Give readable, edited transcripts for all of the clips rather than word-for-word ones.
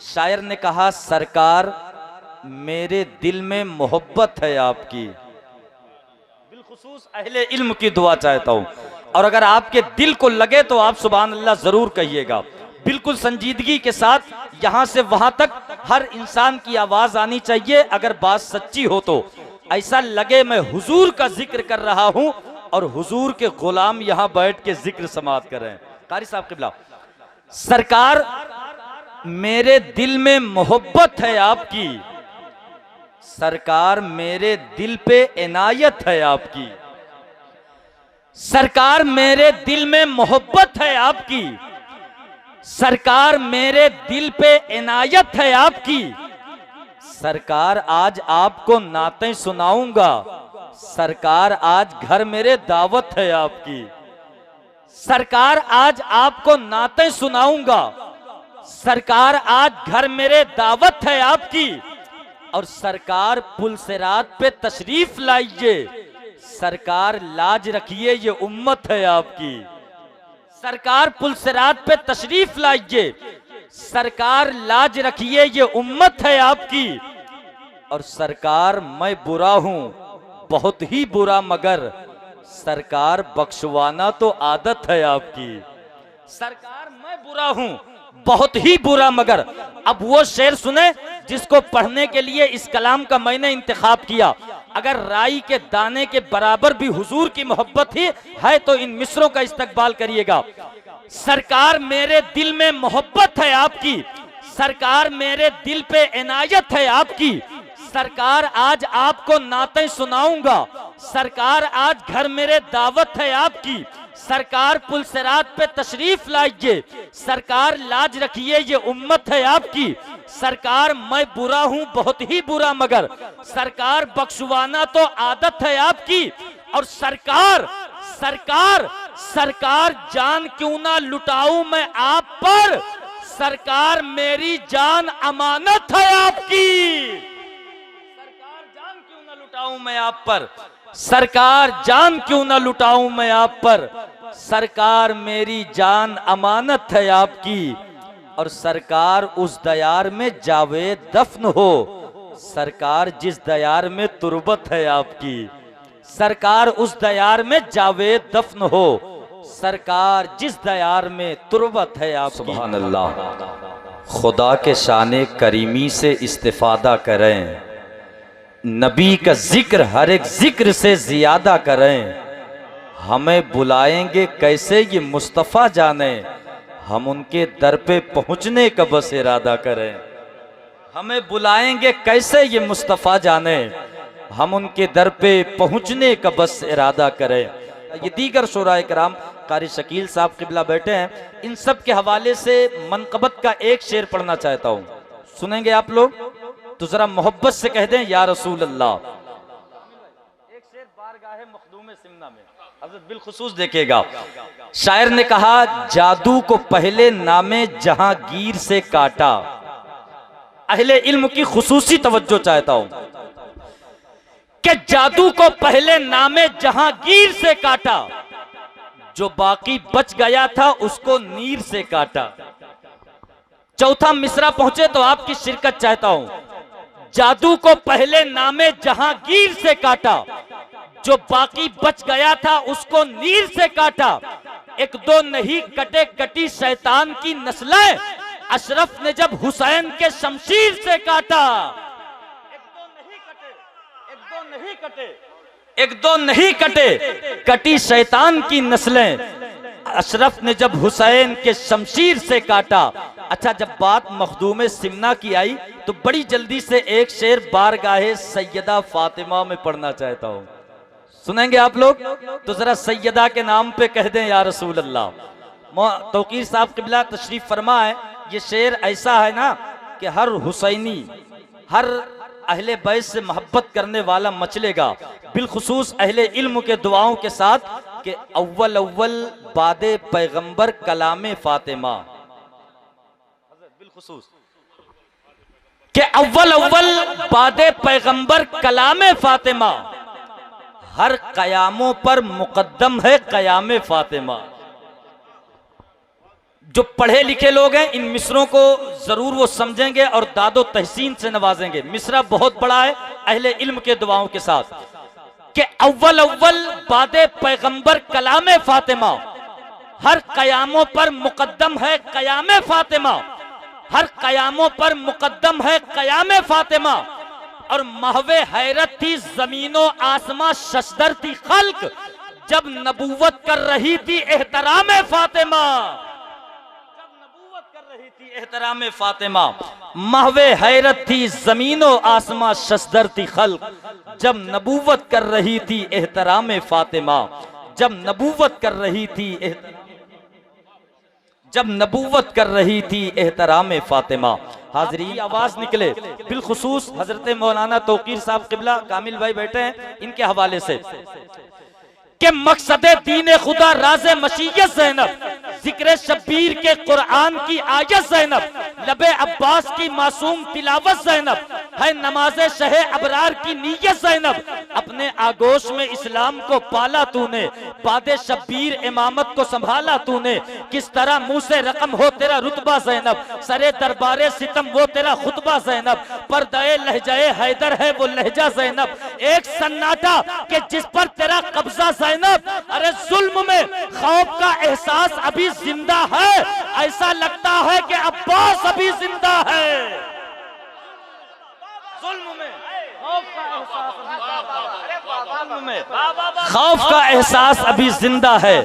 शायर ने कहा, सरकार मेरे दिल में मोहब्बत है आपकी। बिलखुसूस अहले इल्म की दुआ चाहता हूं, और अगर आपके दिल को लगे तो आप सुभान अल्लाह जरूर कहिएगा। बिल्कुल संजीदगी के साथ यहां से वहां तक हर इंसान की आवाज आनी चाहिए। अगर बात सच्ची हो तो ऐसा लगे मैं हुजूर का जिक्र कर रहा हूं और हुजूर के गुलाम यहां बैठ के जिक्र समात कर रहे हैं। कारी साहब किबला, सरकार मेरे दिल में मोहब्बत है आपकी, सरकार मेरे दिल पे इनायत है आपकी, सरकार मेरे दिल में मोहब्बत है आपकी, सरकार मेरे दिल पे इनायत है आपकी। सरकार आज आपको नातें सुनाऊंगा, सरकार आज घर मेरे दावत है आपकी, सरकार आज आपको नातें सुनाऊंगा, सरकार आज घर मेरे दावत है आपकी। और सरकार पुलसिरात पे तशरीफ लाइए, सरकार लाज रखिए ये उम्मत है आपकी, सरकार पुलसिरात पे तशरीफ लाइए, सरकार लाज रखिए ये उम्मत है आपकी। और सरकार मैं बुरा हूं बहुत ही बुरा, मगर सरकार बख्शवाना तो आदत है आपकी, सरकार मैं बुरा हूं बहुत ही बुरा मगर। अब वो शेर सुने जिसको पढ़ने के लिए इस कलाम का मैंने इंतखाब किया। अगर राई के दाने के बराबर भी हुजूर की मोहब्बत ही है तो इन मिसरों का इस्तकबाल करिएगा। सरकार मेरे दिल में मोहब्बत है आपकी, सरकार मेरे दिल पे इनायत है आपकी, सरकार आज आपको नातें सुनाऊंगा, सरकार आज घर मेरे दावत है आपकी, सरकार पुलसिरात पे तशरीफ लाइए, सरकार लाज रखिए ये उम्मत है आपकी। सरकार मैं बुरा हूं बहुत ही बुरा मगर सरकार बख्शवाना तो आदत है आपकी। और सरकार सरकार सरकार जान क्यों ना लुटाऊं मैं आप पर, सरकार मेरी जान अमानत है आपकी। सरकार जान क्यों ना लुटाऊं मैं आप पर, सरकार जान क्यों ना लुटाऊं मैं आप पर, सरकार मेरी जान अमानत है आपकी। और सरकार उस दयार में जावेद दफन हो, सरकार जिस दयार में तुरबत है आपकी, सरकार उस दयार में जावेद दफन हो, सरकार जिस दयार में तुरबत है आपकी। सुभान अल्लाह। खुदा के शाने करीमी से इस्तिफादा करें, नबी का जिक्र हर एक जिक्र से ज्यादा करें। हमें बुलाएंगे कैसे ये मुस्तफ़ा जाने, हम उनके दर पे पहुंचने का बस इरादा करें। हमें बुलाएंगे कैसे ये मुस्तफ़ा जाने, हम उनके दर पे पहुंचने का बस इरादा करें। ये दीगर शुराए कराम, कारी शकील साहब किबला बैठे हैं, इन सब के हवाले से मनकबत का एक शेर पढ़ना चाहता हूँ, सुनेंगे आप लोग? तो जरा मोहब्बत से कह दें या रसूल अल्लाह। एक शेर बारगाहे मखदूम सिमना में हज़रत बिलखुसूस देखिएगा। शायर ने कहा, जादू को पहले नामे जहांगीर से काटा। अहले इल्म की खुसूसी तवज्जो चाहता हूं कि जादू को पहले नामे जहांगीर से काटा, जो बाकी बच गया था उसको नीर से काटा। चौथा मिसरा पहुंचे तो आपकी शिरकत चाहता हूं। जादू को पहले नामे जहांगीर से काटा, जो बाकी बच गया था उसको नीर से काटा। एक दो नहीं कटे कटी शैतान की नस्लें, अशरफ ने जब हुसैन के शमशीर से काटा। एक दो नहीं कटे कटी शैतान की नस्लें, अशरफ ने जब हुसैन के शमशीर से काटा। अच्छा, जब बात मखदूम सिमना की आई तो बड़ी जल्दी से एक शेर बारगाहे सैयदा फातिमा में पढ़ना चाहता हूं, सुनेंगे आप लोग? तो जरा सैयदा के नाम पे कह दें या रसूल अल्लाह। तौकीर साहब किबला तशरीफ फरमा है। ये शेर ऐसा है ना कि हर हुसैनी, हर अहले बैत से मोहब्बत करने वाला मचलेगा, बिलखुसूस अहले इल्म के दुआओं के साथ कि अव्वल अव्वल बादे पैगंबर कलामे फातिमा, बिलखुसूस कि अव्वल अव्वल बादे पैगंबर कलामे फातिमा, हर कयामों पर मुकद्दम है कयामे फातिमा। जो पढ़े लिखे लोग हैं इन मिसरों को जरूर वो समझेंगे और दादो तहसीन से नवाजेंगे। मिसरा बहुत बड़ा है अहले इल्म के दुआओं के साथ कि अव्वल अव्वल बादे पैगंबर कलाम फातिमा, हर कयामों पर मुकद्दम है कयाम फातिमा, हर कयामों पर मुकद्दम है कयाम फातिमा। और महवे हैरत थी जमीनो आसमां शशदर थी खल्क, जब नबूवत कर रही थी एहतराम फातिमा, जब नबूवत कर रही थी एहतराम फातिमा। महवे हैरत थी जमीनो आसमां शशदर थी खल्क, जब नबूवत कर रही थी एहतराम फातिमा, जब नबूवत कर रही थी जब नबूवत कर रही थी एहतराम फातिमा। हाज़रीन आवाज निकले बिलखुसूस हजरत मौलाना तौकीर साहब किबला कामिल भाई बैठे हैं, इनके हवाले से कि मकसद दीन खुदा राज मशीयत ज़ैनब, जिक्र शब्बीर के कुरान की आयत ज़ैनब, लबे अब्बास की मासूम तिलावत ज़ैनब, है नमाज़े शहे अबरार की नीयत ज़ैनब। अपने आगोश में इस्लाम को पाला तूने, बादे शब्बीर इमामत को संभाला तूने। किस तरह मुंह से रकम हो तेरा रुतबा ज़ैनब, सरे दरबारे सितम वो तेरा खुतबा ज़ैनब। पर्दाए लहजाए हैदर है वो लहजा ज़ैनब, एक सन्नाटा के जिस पर तेरा कब्जा ज़ैनब। अरे जुल्म में खौफ का एहसास अभी जिंदा है, ऐसा लगता है कि अब्बास अभी जिंदा है। जुल्म में खौफ का एहसास अभी जिंदा है,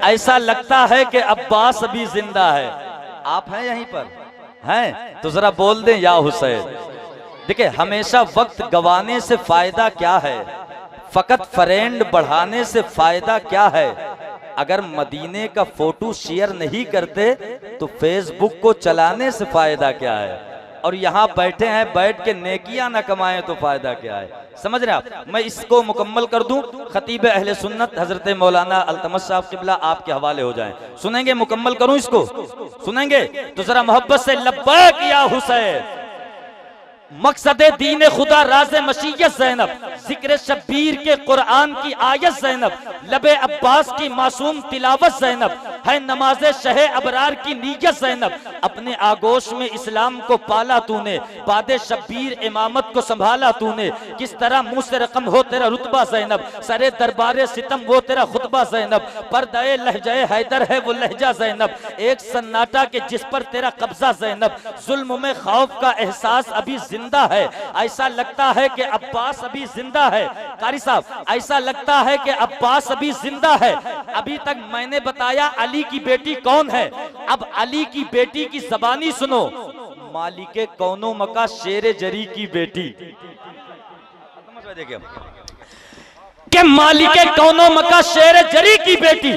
ऐसा लगता है कि अब्बास अभी जिंदा है। आप हैं यहीं पर हैं तो जरा बोल दें या हुसैन। देखिए हमेशा वक्त गवाने से फायदा क्या है, फकत फ्रेंड बढ़ाने से फायदा क्या है। अगर मदीने का फोटो शेयर नहीं करते तो फेसबुक को चलाने से फायदा क्या है। और यहाँ बैठे हैं बैठ के नेकियां ना कमाएं तो फायदा क्या है। समझ रहे आप। मैं इसको मुकम्मल कर दूं, खतीब अहले सुन्नत हजरत मौलाना अल्तमस साहब किबला आपके हवाले हो जाएं। सुनेंगे, मुकम्मल करूं इसको, सुनेंगे तो जरा मोहब्बत से लब्बैक या हुसैन। मकसद दीन खुदा राज मशीयत ज़ैनब, जिक्र शब्बीर के कुरान की आयत ज़ैनब, लबे अब्बास की मासूम तिलावत ज़ैनब, है नमाज़े शहे अबरार की नीयत ज़ैनब। अपने आगोश में इस्लाम को पाला तूने, बादे शब्बीर इमामत को संभाला तूने। किस तरह मुंह से रकम हो तेरा रुतबा ज़ैनब, सरे दरबारे सितम वो तेरा खुतबा ज़ैनब। पर्दाए लहजाए हैदर है वो लहजा ज़ैनब, एक सन्नाटा के जिस पर तेरा कब्जा ज़ैनब। जुल्म में खौफ का एहसास अभी जिंदा है, ऐसा लगता है कि अब्बास अभी जिंदा है। कारी साहब, ऐसा लगता है कि अब्बास अभी जिंदा है। अभी तक मैंने बताया अली की बेटी कौन है, अब अली की बेटी की ज़बानी सुनो। मालिके कौनो मका शेर जरी की बेटी, के मालिके कौनो मका शेर जरी की बेटी,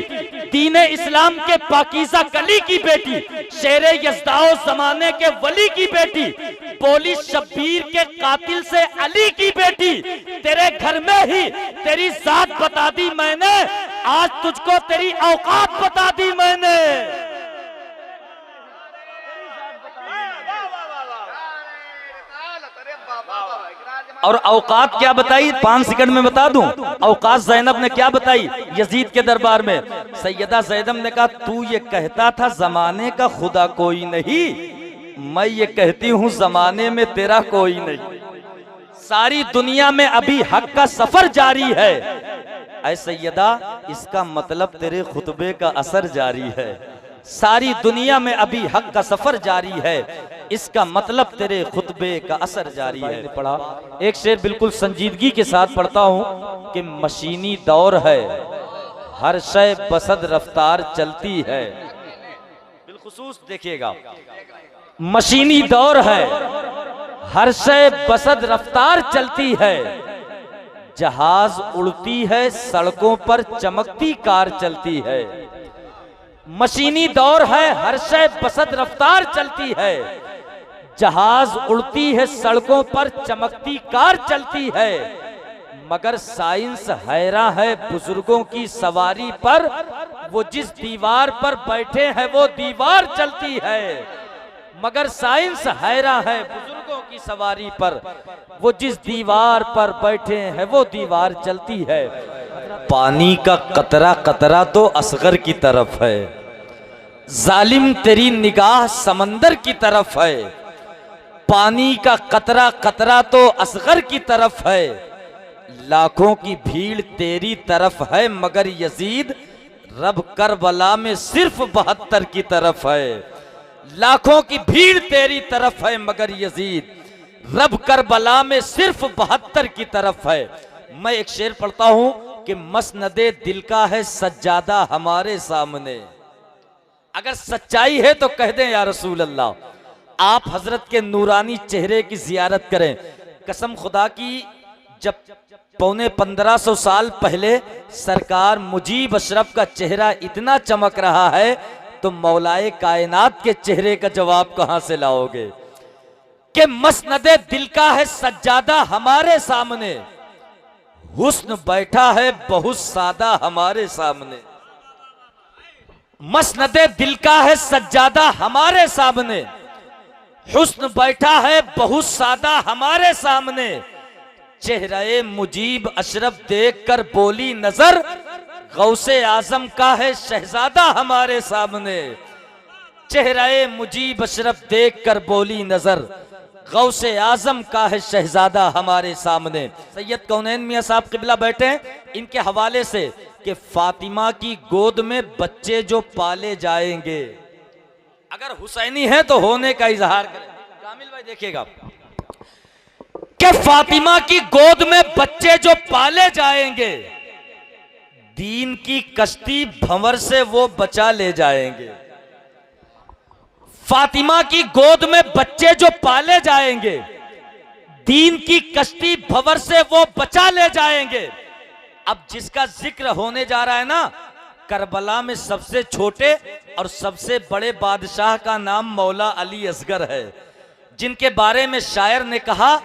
दीने इस्लाम के पाकीज़ा कली की बेटी, शेरे यज़दाओ ज़माने के वली की बेटी, बोली शब्बीर के कातिल से अली की बेटी। तेरे घर में ही तेरी जात बता दी मैंने, आज तुझको तेरी औकात बता दी मैंने। और औकात क्या बताई, 5 सेकंड में बता दूं। औकात ज़ैनब ने क्या बताई यजीद के दरबार में। सैयदा ज़ैनब ने कहा तू ये कहता था जमाने का खुदा कोई नहीं, मैं ये कहती हूँ जमाने में तेरा कोई नहीं। सारी दुनिया में अभी हक का सफर जारी है, ऐ सैयदा इसका मतलब तेरे खुतबे का असर जारी है। सारी दुनिया में अभी हक का सफर जारी है, इसका मतलब तेरे खुतबे का असर जारी है। पढ़ा एक शेर बिल्कुल संजीदगी के साथ पढ़ता हूँ कि मशीनी दौर है, हर शय बसद रफ्तार चलती है। बिलखुसूस देखिएगा, मशीनी दौर है, हर शय बसद रफ्तार चलती है। जहाज उड़ती है, सड़कों पर चमकती कार चलती है। मशीनी दौर है, हर शय बसद रफ्तार चलती है। जहाज उड़ती है, सड़कों पर चमकती कार चलती है। मगर साइंस हैरान है बुजुर्गों की सवारी पर, वो जिस दीवार पर बैठे हैं वो दीवार चलती है। मगर साइंस हैरान है बुजुर्गों की सवारी पर, वो जिस दीवार पर बैठे हैं वो दीवार चलती है। पानी का कतरा कतरा तो असगर की तरफ है, जालिम तेरी निगाह समंदर की तरफ है, पानी का कतरा कतरा तो असगर की तरफ है। लाखों की भीड़ तेरी तरफ है मगर यजीद रब करबला में सिर्फ 72 की तरफ है। लाखों की भीड़ तेरी तरफ है मगर यजीद रब करबला में सिर्फ 72 की तरफ है। मैं एक शेर पढ़ता हूं कि मसनदे दिल का है सज्जादा हमारे सामने। अगर सच्चाई है तो कह दें या रसूल अल्लाह, आप हजरत के नूरानी चेहरे की जियारत करें। कसम खुदा की, जब 1500 साल पहले सरकार मुजीब अशरफ का चेहरा इतना चमक रहा है तो मौलाए कायनात के चेहरे का जवाब कहां से लाओगे कि मसनदे दिल का है सज्जादा हमारे सामने, हुस्न बैठा है बहुत सादा हमारे सामने। मसनदे दिल का है सज्जादा हमारे सामने, हुस्न बैठा है बहुत सादा हमारे सामने। चेहरे मुजीब अशरफ देखकर बोली नजर, गौसे आजम का है शहजादा हमारे सामने। चेहरे मुजीब अशरफ देखकर बोली नजर, गौसे आजम का है शहजादा हमारे सामने। सैयद कौनैन मियां साहब किबला बैठे हैं, इनके हवाले से कि फातिमा की गोद में बच्चे जो पाले जाएंगे, अगर हुसैनी है तो होने का इजहार करें। कामिल भाई देखिएगा कि फातिमा की गोद में बच्चे जो पाले जाएंगे, दीन की कश्ती भंवर से वो बचा ले जाएंगे। फातिमा की गोद में बच्चे जो पाले जाएंगे, दीन की कश्ती भंवर से वो बचा ले जाएंगे। अब जिसका जिक्र होने जा रहा है ना, करबला में सबसे छोटे और सबसे बड़े बादशाह का नाम मौला अली असगर है, जिनके बारे में शायर ने कहा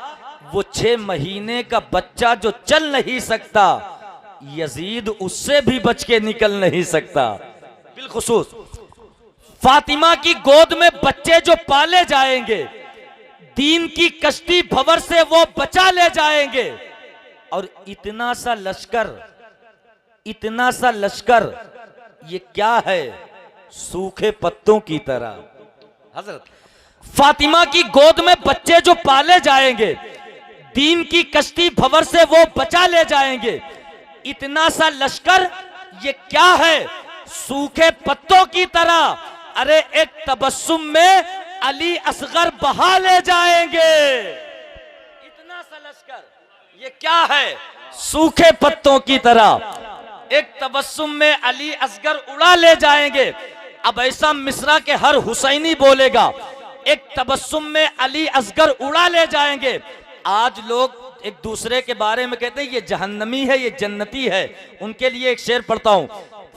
वो 6 महीने का बच्चा जो चल नहीं सकता, यजीद उससे भी बच के निकल नहीं सकता। बिलखुसूस फातिमा की गोद में बच्चे जो पाले जाएंगे, दीन की कश्ती भंवर से वो बचा ले जाएंगे। और इतना सा लश्कर ये क्या है, सूखे पत्तों की तरह। हजरत फातिमा की गोद में बच्चे जो पाले जाएंगे, दीन की कश्ती भंवर से वो बचा ले जाएंगे। इतना सा लश्कर ये क्या है, सूखे पत्तों की तरह। अरे एक तबस्सुम में अली असगर बहा ले जाएंगे। इतना सा लश्कर ये क्या है, सूखे पत्तों की तरह। एक तबस्सुम में अली असगर उड़ा ले जाएंगे। अब ऐसा मिसरा के हर हुसैनी बोलेगा, एक तबस्सुम में अली असगर उड़ा ले जाएंगे। आज लोग एक दूसरे के बारे में कहते हैं ये जहन्नमी है, ये जन्नती है। उनके लिए एक शेर पढ़ता हूं,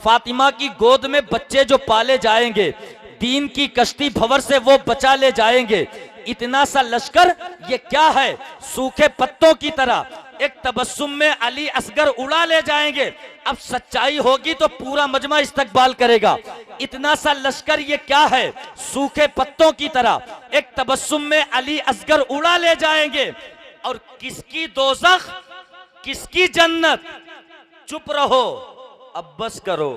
फातिमा की गोद में बच्चे जो पाले जाएंगे, दीन की कश्ती भंवर से वो बचा ले जाएंगे। इतना सा लश्कर ये क्या है, सूखे पत्तों की तरह। एक तबस्सुम में अली असगर उड़ा ले जाएंगे। अब सच्चाई होगी तो पूरा मजमा इस्तकबाल करेगा। इतना सा लश्कर ये क्या है, सूखे पत्तों की तरह। एक तबस्सुम में अली असगर उड़ा ले जाएंगे। और किसकी दोज़ख किसकी जन्नत, चुप रहो अब बस करो।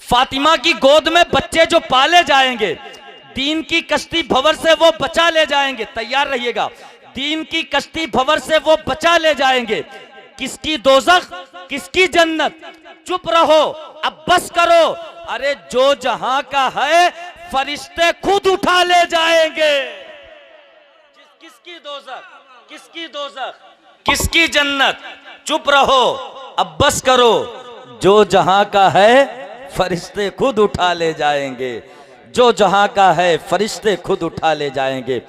फातिमा की गोद में बच्चे जो पाले जाएंगे, दीन की कश्ती भंवर से वो बचा ले जाएंगे। तैयार रहिएगा, दीन की कश्ती भंवर से वो बचा ले जाएंगे। किसकी दोज़ख किसकी जन्नत, चुप रहो अब बस करो। अरे जो जहां का है फरिश्ते खुद उठा ले जाएंगे। किसकी दोज़ख किसकी दोज़ख किसकी जन्नत, चुप रहो अब बस करो। जो जहां का है फरिश्ते खुद उठा ले जाएंगे। जो जहां का है फरिश्ते खुद उठा ले जाएंगे।